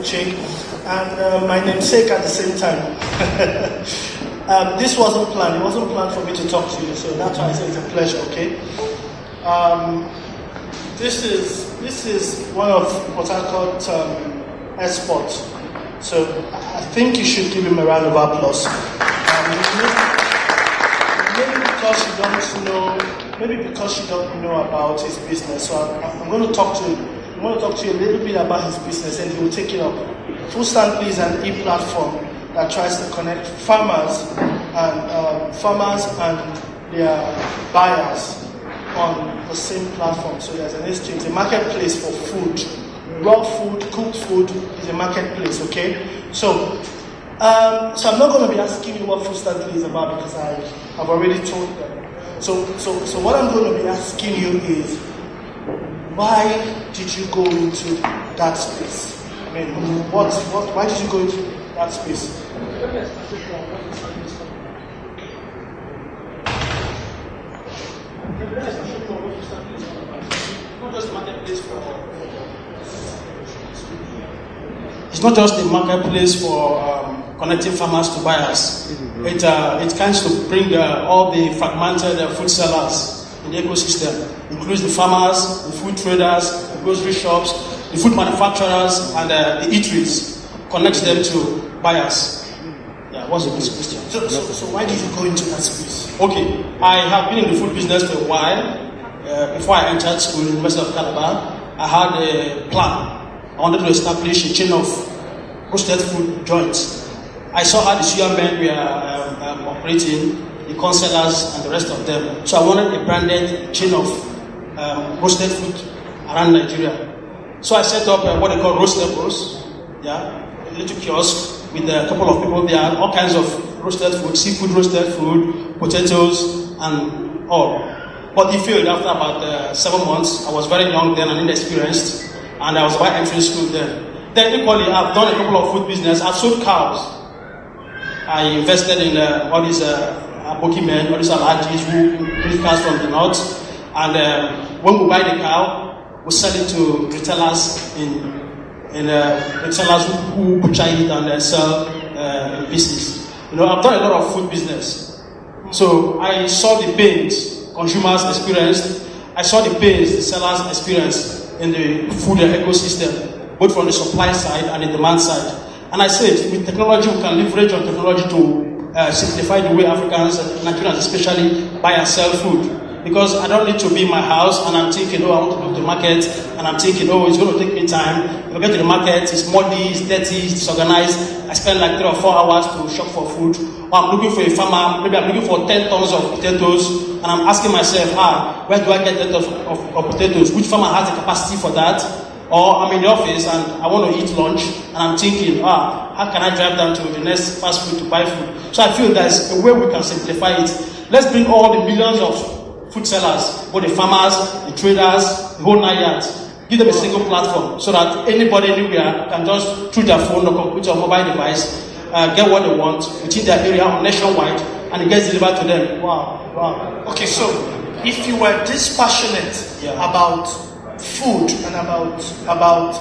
Uchay, and my namesake at the same time. This wasn't planned. It wasn't planned for me to talk to you, so that's why I say it's a pleasure. Okay. This is one of what I call exports. So I think you should give him a round of applause. Maybe because you don't know about his business. So I'm going to talk to you a little bit about his business, and he will take it up. Foodstantly is an e-platform that tries to connect farmers and their buyers on the same platform. So there's an exchange, a marketplace for food. Raw food, cooked food is a marketplace, okay? So I'm not going to be asking you what Foodstantly is about because I've already told them. So what I'm going to be asking you is, why did you go into that space? I mean, why did you go into that space? It's not just a marketplace for connecting farmers to buyers. It tends to bring all the fragmented food sellers in the ecosystem. It includes the farmers, the food traders, the grocery shops, the food manufacturers, and the eateries. Connects them to buyers. Yeah, what's the next question? So why did you go into that space? Okay, I have been in the food business for a while. Before I entered school, University of Calabar, I had a plan. I wanted to establish a chain of roasted food joints. I saw how the sugar men were operating, the corn sellers and the rest of them. So I wanted a branded chain of roasted food around Nigeria. So I set up what they call roasted bros, a little kiosk with a couple of people there, all kinds of roasted food, seafood roasted food, potatoes and all. But it failed after about 7 months. I was very young then and inexperienced, and I was about entering school then. Then equally, I've done a couple of food business. I've sold cows. I invested in all these Aboki men, all these alhajis who bring cows from the north. And when we buy the cow, we sell it to retailers retailers who butcher it and sell in pieces. I've done a lot of food business. So I saw the pains consumers experienced. I saw the pains the sellers experienced in the food ecosystem, both from the supply side and the demand side. And I said, with technology, we can leverage on technology to simplify the way Africans, Nigerians especially, buy and sell food. Because I don't need to be in my house and I'm thinking, I want to go to the market, and I'm thinking, it's going to take me time. If I get to the market, it's muddy, it's dirty, it's disorganized. I spend like 3 or 4 hours to shop for food. Or I'm looking for a farmer, maybe I'm looking for 10 tons of potatoes, and I'm asking myself, where do I get 10 tons of potatoes? Which farmer has the capacity for that? Or I'm in the office and I want to eat lunch, and I'm thinking, how can I drive down to the next fast food to buy food? So I feel there's a way we can simplify it. Let's bring all the millions of food sellers, both the farmers, the traders, the whole 9 yards. Give them a single platform so that anybody anywhere can just, through their phone or computer or mobile device, get what they want within their area or nationwide, and it gets delivered to them. Wow. Okay, so if you were this passionate about food and about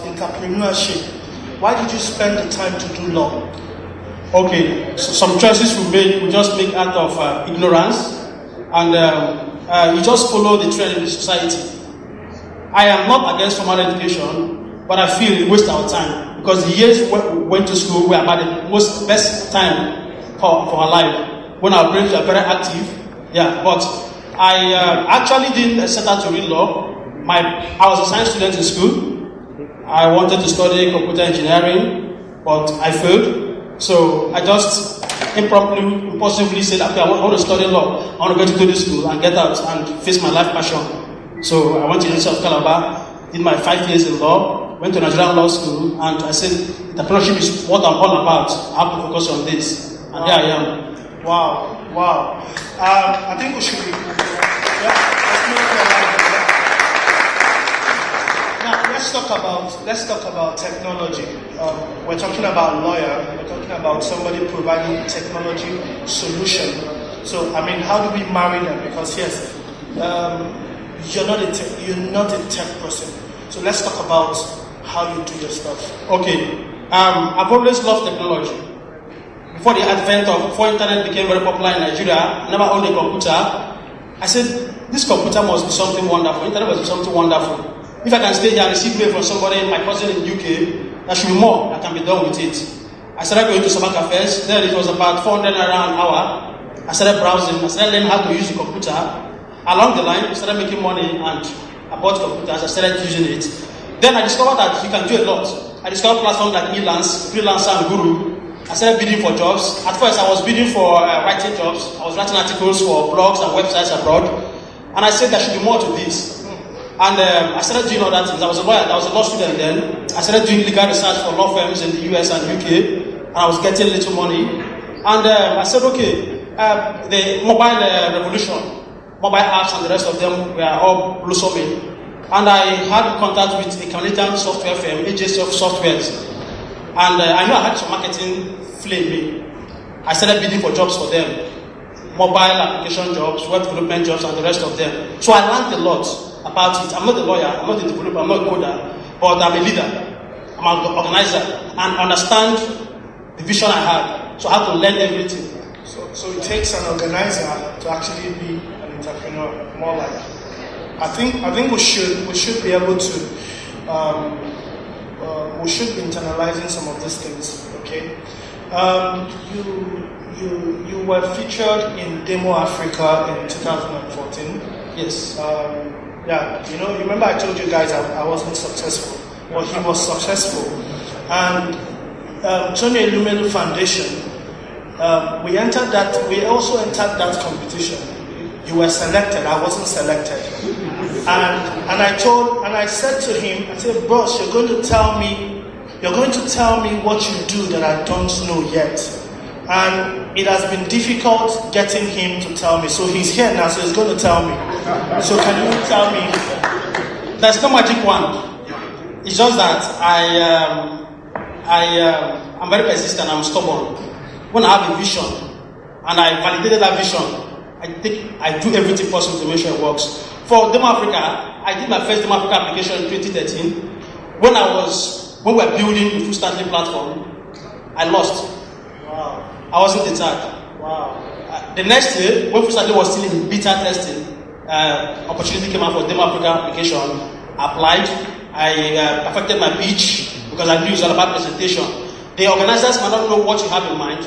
entrepreneurship, why did you spend the time to do law? Okay, so some choices we just make out of ignorance, and you just follow the trend in the society. I am not against formal education, but I feel it wastes our time, because the years we went to school were about the best time for our life, when our brains were very active. But I actually didn't set out to read law. I was a science student in school. I wanted to study computer engineering, but I failed. So I just impulsively said, okay, I want to study law. I want to go to this school and get out and face my life passion. So I went to the University of Calabar, did my 5 years in law, went to Nigerian law school, and I said, entrepreneurship is what I'm all about. I have to focus on this. And there I am. Wow. I think we should be. Let's talk about technology. We're talking about lawyer. We're talking about somebody providing technology solution. So how do we marry them? Because yes, you're not a tech person. So let's talk about how you do your stuff. Okay. I've always loved technology. Before internet became very popular in Nigeria, I never owned a computer. I said, this computer must be something wonderful. Internet must be something wonderful. If I can stay here and receive mail from somebody, my cousin in the UK, there should be more that can be done with it. I started going to cyber cafes. Then it was about 400 naira an hour. I started browsing. I started learning how to use the computer. Along the line, I started making money and I bought computers. I started using it. Then I discovered that you can do a lot. I discovered platforms like Freelancer and Guru. I started bidding for jobs. At first, I was bidding for writing jobs. I was writing articles for blogs and websites abroad. And I said there should be more to this. And I started doing other things. I was a lawyer. I was a law student then. I started doing legal research for law firms in the US and UK. And I was getting little money. And I said, okay, the mobile revolution, mobile apps and the rest of them were all blossoming. And I had contact with a Canadian software firm, AJ Softwares. And I knew I had some marketing flame me. I started bidding for jobs for them. Mobile application jobs, web development jobs, and the rest of them. So I learned a lot about it. I'm not a lawyer, I'm not a developer, I'm not a coder, but I'm a leader. I'm an organizer and understand the vision I had. So I had to learn everything. So it takes an organizer to actually be an entrepreneur, more like. I think we should be able to we should be internalizing some of these things. Okay, you were featured in Demo Africa in 2014. Yes. Yeah, you remember I told you guys I wasn't successful. Well, he was successful, and Tony Elumelu Foundation. We also entered that competition. You were selected, I wasn't selected. And I said to him, I said, boss, you're going to tell me what you do that I don't know yet. And it has been difficult getting him to tell me. So he's here now, so he's going to tell me. So can you tell me? There's no magic wand. It's just that I'm very persistent, I'm stubborn. When I have a vision, and I validated that vision, I do everything possible to make sure it works. For Demo Africa, I did my first Demo Africa application in 2013. When we were building the Foodstantly platform, I lost. Wow. I wasn't deterred. Wow. The next year, when Foodstantly was still in beta testing, opportunity came out for Demo Africa application. I applied. I perfected my pitch because I knew it was all about presentation. The organizers might not know what you have in mind.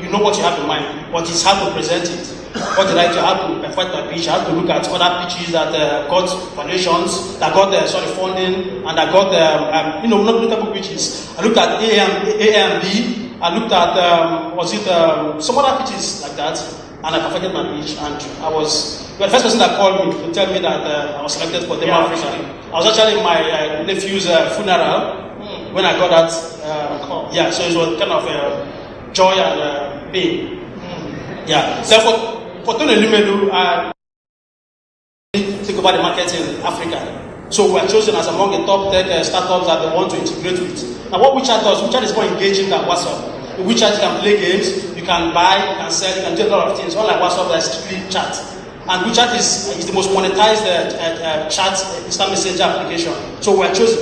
You know what you have in mind, but it's hard to present it. What did I do? I had to perfect my pitch. I had to look at other pitches that got valuations, that got funding, and that got not notable pitches. I looked at A and B. I looked at some other pitches like that, and I perfected my pitch. And you were the first person that called me to tell me that I was selected for Demo Africa. I was actually in my nephew's funeral when I got that call. Yeah, so it was kind of joy and pain. Yeah. So for Tony Elumelu, take over the market in Africa. So we are chosen as among the top tech startups that they want to integrate with. Now what WeChat does, WeChat is more engaging than WhatsApp. In WeChat you can play games, you can buy, you can sell, you can do a lot of things. Unlike WhatsApp, that's strictly chat. And WeChat is the most monetized chat instant messenger application. So we are chosen.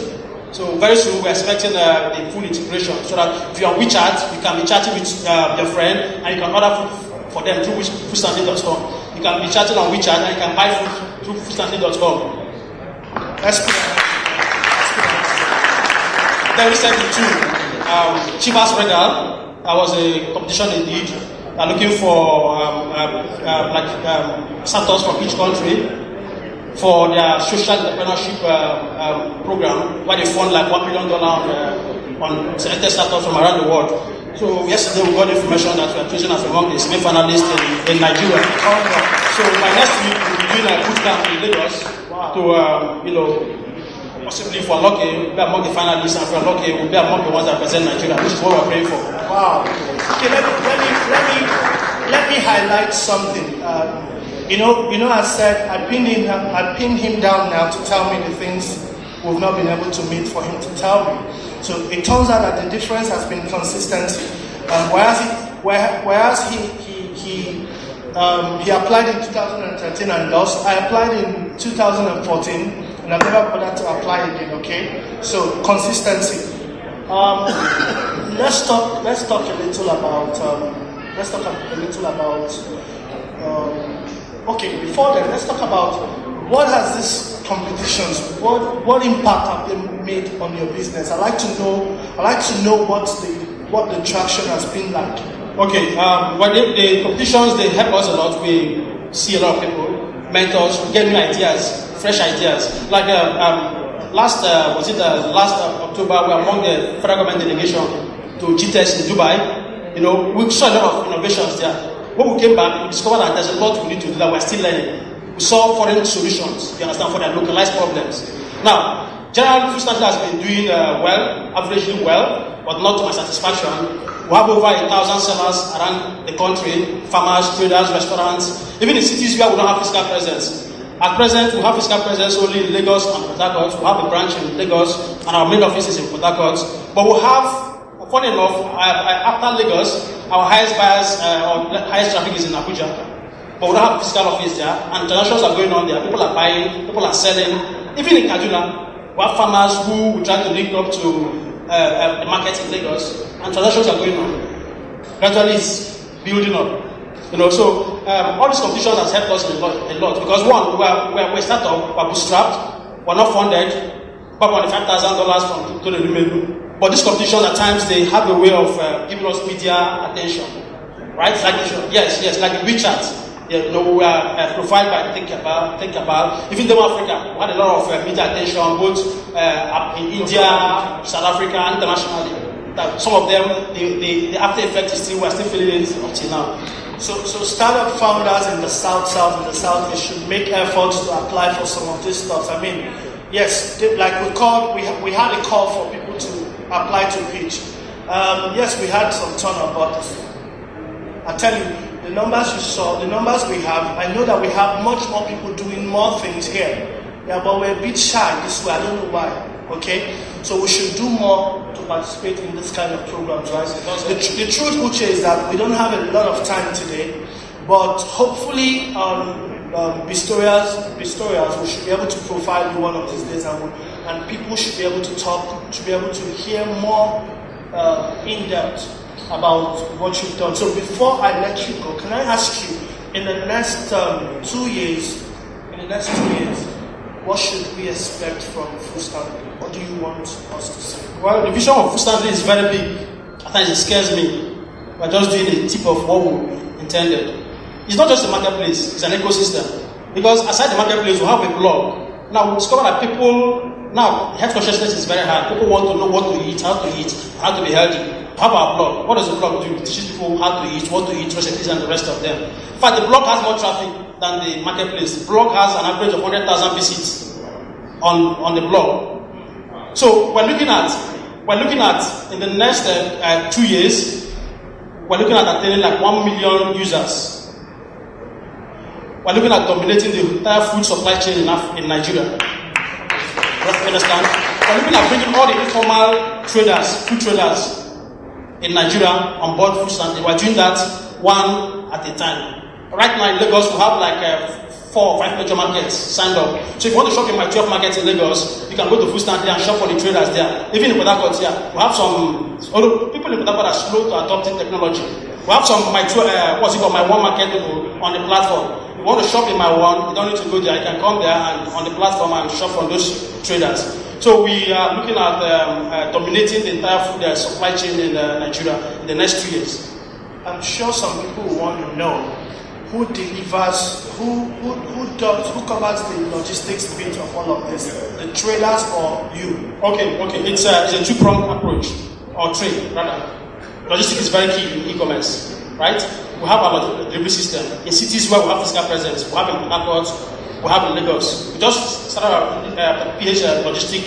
So very soon we're expecting the full integration so that if you're on WeChat, you can be chatting with your friend and you can order food for them through foodstantly.com. You can be chatting on WeChat and you can buy food through foodstantly.com. That's good. Then recently too, Chivas Regal, that was a competition indeed. They're looking for startups from each country for their social entrepreneurship program, where they fund like $1 million on selected startups from around the world. So yesterday we got information that we are chosen as among the semi-finalists in Nigeria. So by next week we'll be doing a bootcamp in Lagos to possibly if we're lucky, we'll be among the finalists, and if we're lucky, we'll be among the ones that represent Nigeria, which is what we're praying for. Wow. Okay, let me highlight something. I said I pinned him down now to tell me the things we've not been able to meet for him to tell me. So it turns out that the difference has been consistency. Whereas he applied in 2013 and lost, I applied in 2014 and I've never bothered to apply again. Okay, so consistency. Let's talk a little about. Okay, before then, let's talk about what has this competitions. What impact have they made on your business? I like to know what the traction has been like. Okay, the competitions, they help us a lot. We see a lot of people, mentors, we get new ideas, fresh ideas. Like last October, we were among the federal government delegation to GTEx in Dubai. We saw a lot of innovations there. When we came back, we discovered that there's a lot we need to do that we're still learning. We saw foreign solutions, you understand, for their localized problems. Now, generally, Foodstantly has been doing averagely well, but not to my satisfaction. We have over 1,000 sellers around the country, farmers, traders, restaurants, even in cities where we don't have physical presence. At present, we have physical presence only in Lagos and Port Harcourt. We have a branch in Lagos, and our main office is in Port Harcourt. But we have, funny enough, after Lagos, our highest buyers or highest traffic is in Abuja. But we don't have a physical office there, and transactions are going on there. People are buying, people are selling. Even in Kaduna, we have farmers who we try to link up to the market in Lagos, and transactions are going on. Gradually, it's building up. So all these competitions has helped us a lot because one, we're a startup, we're bootstrapped, we're not funded, but we $5,000 from Tony Lumelu. But these competitions at times they have a way of giving us media attention, right? Like like WeChat. We are profiled by Think About. Even in Africa, we had a lot of media attention, both in India, South Africa, and internationally. Some of them, the after effect is we're still feeling it until now. So startup founders in the South, in the Southeast should make efforts to apply for some of these stuff. I mean, yes, like we had a call for people to apply to pitch. Yes, we had some turnout, but I tell you, the numbers you saw, the numbers we have, I know that we have much more people doing more things here. Yeah, but we're a bit shy this way. I don't know why. Okay, so we should do more to participate in this kind of programs, right? The truth, Uchay, is that we don't have a lot of time today, but hopefully, Pistorials, we should be able to profile you one of these days, and people should be able to talk, should be able to hear more in depth about what you've done. So before I let you go, can I ask you, in the next 2 years, what should we expect from Foodstantly? What do you want us to say? Well, the vision of Foodstantly is very big. At times it scares me. We're just doing the tip of what we intended. It's not just a marketplace, it's an ecosystem. Because aside the marketplace, we have a blog. Now, we discover that health consciousness is very hard. People want to know what to eat, how to be healthy. We have our blog. What does the blog do? It teaches people how to eat, what to eat, recipes, and the rest of them. In fact, the blog has more traffic than the marketplace. The blog has an average of 100,000 visits on the blog. So we're looking at in the next 2 years, we're looking at attaining like 1 million users. We're looking at dominating the entire food supply chain in Nigeria. You understand? We're looking at bringing all the informal traders, food traders in Nigeria on board Foodstantly. We're doing that one at a time. Right now in Lagos, we have like 4 or 5 major markets signed up. So if you want to shop in my 12 markets in Lagos, you can go to Foodstantly and shop for the traders there. Even in Port Harcourt here, we have some, although people in Port Harcourt are slow to adopting technology. We have some my one market on the platform. If you want to shop in my one, you don't need to go there. You can come there and on the platform and shop from those traders. So we are looking at dominating the entire food supply chain in Nigeria in the next 2 years. I'm sure some people will want to know who delivers, who covers the logistics bit of all of this, the traders or you? Okay. It's a two-pronged approach, or trade rather. Logistics is very key in e-commerce, right? We have our delivery system in cities where we have physical presence. We have in Port Harcourt, we have in Lagos. We just started our PH logistic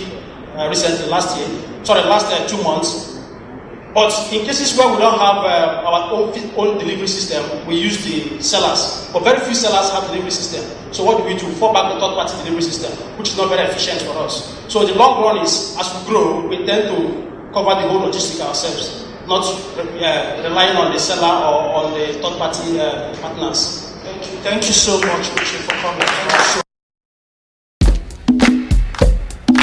recently last 2 months. But in cases where we don't have our own delivery system, we use the sellers. But very few sellers have delivery system. So what do? We fall back to third-party delivery system, which is not very efficient for us. So the long run is, as we grow, we tend to cover the whole logistics ourselves, not relying on the seller or on the third-party partners. Thank you so much, Uchay, for coming.